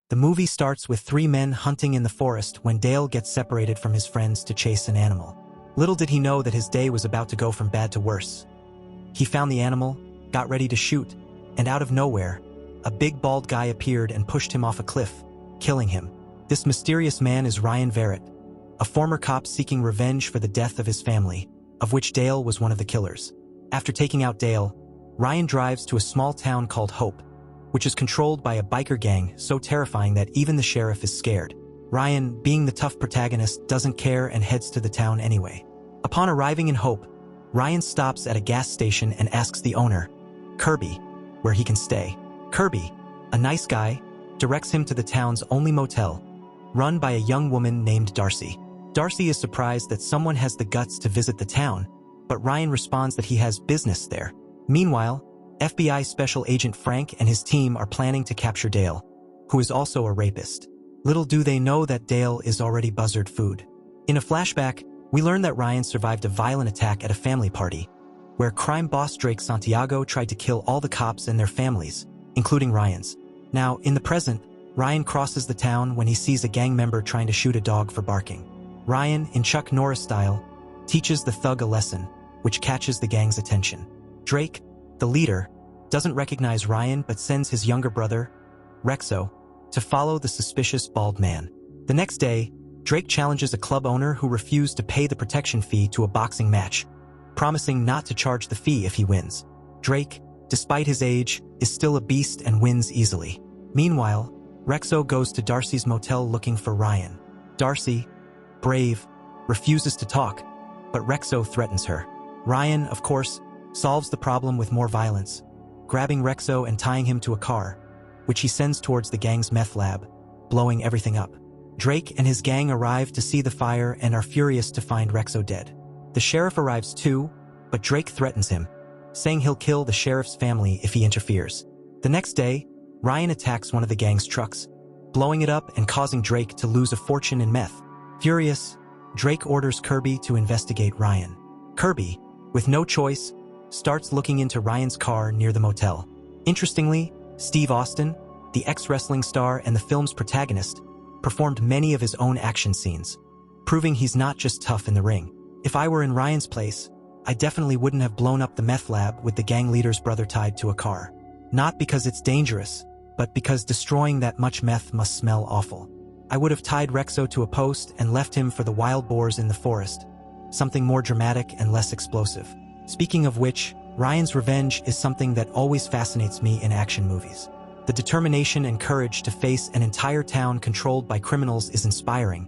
The movie starts with three men hunting in the forest when Dale gets separated from his friends to chase an animal. Little did he know that his day was about to go from bad to worse. He found the animal, got ready to shoot, and out of nowhere, a big bald guy appeared and pushed him off a cliff, killing him. This mysterious man is Ryan Verrett, a former cop seeking revenge for the death of his family, of which Dale was one of the killers. After taking out Dale, Ryan drives to a small town called Hope, which is controlled by a biker gang so terrifying that even the sheriff is scared. Ryan, being the tough protagonist, doesn't care and heads to the town anyway. Upon arriving in Hope, Ryan stops at a gas station and asks the owner, Kirby, where he can stay. Kirby, a nice guy, directs him to the town's only motel, run by a young woman named Darcy. Darcy is surprised that someone has the guts to visit the town, but Ryan responds that he has business there. Meanwhile, FBI Special Agent Frank and his team are planning to capture Dale, who is also a rapist. Little do they know that Dale is already buzzard food. In a flashback, we learn that Ryan survived a violent attack at a family party, where crime boss Drake Santiago tried to kill all the cops and their families, including Ryan's. Now, in the present, Ryan crosses the town when he sees a gang member trying to shoot a dog for barking. Ryan, in Chuck Norris style, teaches the thug a lesson, which catches the gang's attention. Drake, the leader, doesn't recognize Ryan but sends his younger brother, Rexo, to follow the suspicious bald man. The next day, Drake challenges a club owner who refused to pay the protection fee to a boxing match, promising not to charge the fee if he wins. Drake, despite his age, is still a beast and wins easily. Meanwhile, Rexo goes to Darcy's motel looking for Ryan. Darcy, brave, refuses to talk, but Rexo threatens her. Ryan, of course, solves the problem with more violence, grabbing Rexo and tying him to a car, which he sends towards the gang's meth lab, blowing everything up. Drake and his gang arrive to see the fire and are furious to find Rexo dead. The sheriff arrives too, but Drake threatens him, saying he'll kill the sheriff's family if he interferes. The next day, Ryan attacks one of the gang's trucks, blowing it up and causing Drake to lose a fortune in meth. Furious, Drake orders Kirby to investigate Ryan. Kirby, with no choice, starts looking into Ryan's car near the motel. Interestingly, Steve Austin, the ex-wrestling star and the film's protagonist, performed many of his own action scenes, proving he's not just tough in the ring. If I were in Ryan's place, I definitely wouldn't have blown up the meth lab with the gang leader's brother tied to a car. Not because it's dangerous, but because destroying that much meth must smell awful. I would have tied Rexo to a post and left him for the wild boars in the forest, something more dramatic and less explosive. Speaking of which, Ryan's revenge is something that always fascinates me in action movies. The determination and courage to face an entire town controlled by criminals is inspiring,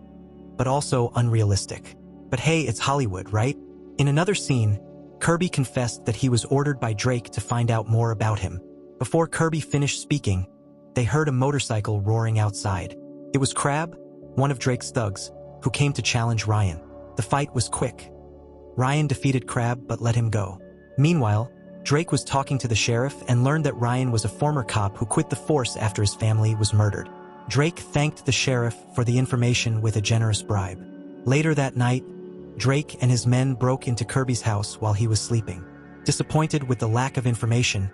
but also unrealistic. But hey, it's Hollywood, right? In another scene, Kirby confessed that he was ordered by Drake to find out more about him. Before Kirby finished speaking, they heard a motorcycle roaring outside. It was Crab, one of Drake's thugs, who came to challenge Ryan. The fight was quick. Ryan defeated Crab but let him go. Meanwhile, Drake was talking to the sheriff and learned that Ryan was a former cop who quit the force after his family was murdered. Drake thanked the sheriff for the information with a generous bribe. Later that night, Drake and his men broke into Kirby's house while he was sleeping. Disappointed with the lack of information,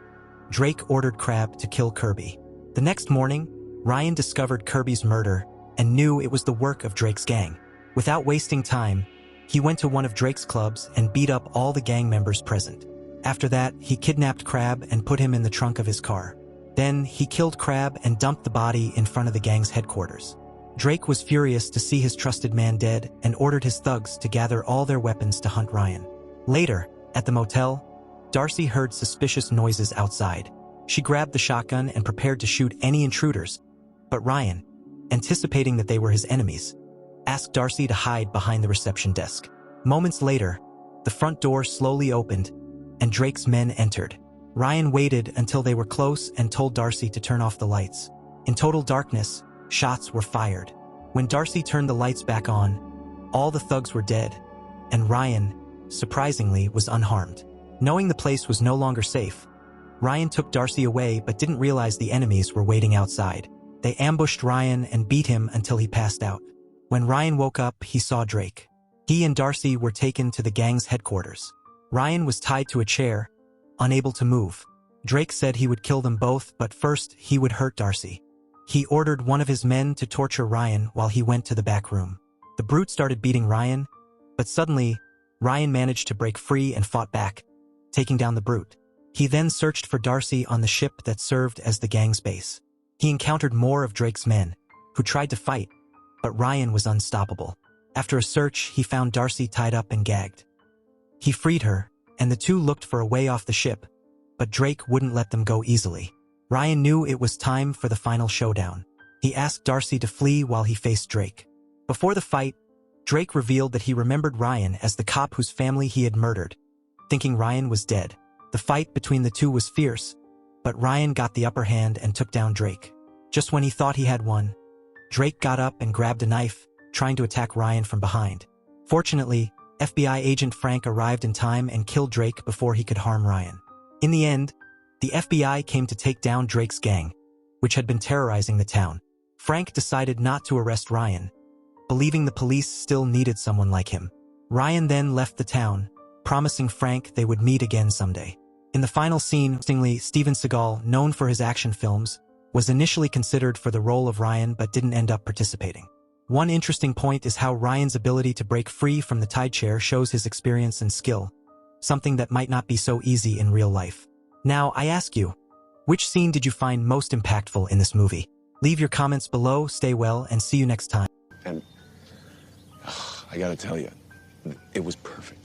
Drake ordered Crab to kill Kirby. The next morning, Ryan discovered Kirby's murder and knew it was the work of Drake's gang. Without wasting time, he went to one of Drake's clubs and beat up all the gang members present. After that, he kidnapped Crab and put him in the trunk of his car. Then, he killed Crab and dumped the body in front of the gang's headquarters. Drake was furious to see his trusted man dead and ordered his thugs to gather all their weapons to hunt Ryan. Later, at the motel, Darcy heard suspicious noises outside. She grabbed the shotgun and prepared to shoot any intruders, but Ryan, anticipating that they were his enemies, asked Darcy to hide behind the reception desk. Moments later, the front door slowly opened, and Drake's men entered. Ryan waited until they were close and told Darcy to turn off the lights. In total darkness, shots were fired. When Darcy turned the lights back on, all the thugs were dead, and Ryan, surprisingly, was unharmed. Knowing the place was no longer safe, Ryan took Darcy away but didn't realize the enemies were waiting outside. They ambushed Ryan and beat him until he passed out. When Ryan woke up, he saw Drake. He and Darcy were taken to the gang's headquarters. Ryan was tied to a chair, unable to move. Drake said he would kill them both, but first he would hurt Darcy. He ordered one of his men to torture Ryan while he went to the back room. The brute started beating Ryan, but suddenly, Ryan managed to break free and fought back, taking down the brute. He then searched for Darcy on the ship that served as the gang's base. He encountered more of Drake's men, who tried to fight, but Ryan was unstoppable. After a search, he found Darcy tied up and gagged. He freed her, and the two looked for a way off the ship, but Drake wouldn't let them go easily. Ryan knew it was time for the final showdown. He asked Darcy to flee while he faced Drake. Before the fight, Drake revealed that he remembered Ryan as the cop whose family he had murdered, thinking Ryan was dead. The fight between the two was fierce, but Ryan got the upper hand and took down Drake. Just when he thought he had won, Drake got up and grabbed a knife, trying to attack Ryan from behind. Fortunately, FBI agent Frank arrived in time and killed Drake before he could harm Ryan. In the end, the FBI came to take down Drake's gang, which had been terrorizing the town. Frank decided not to arrest Ryan, believing the police still needed someone like him. Ryan then left the town, promising Frank they would meet again someday. In the final scene, interestingly, Steven Seagal, known for his action films, was initially considered for the role of Ryan but didn't end up participating. One interesting point is how Ryan's ability to break free from the tide chair shows his experience and skill, something that might not be so easy in real life. Now, I ask you, which scene did you find most impactful in this movie? Leave your comments below, stay well, and see you next time. And I gotta tell you, it was perfect.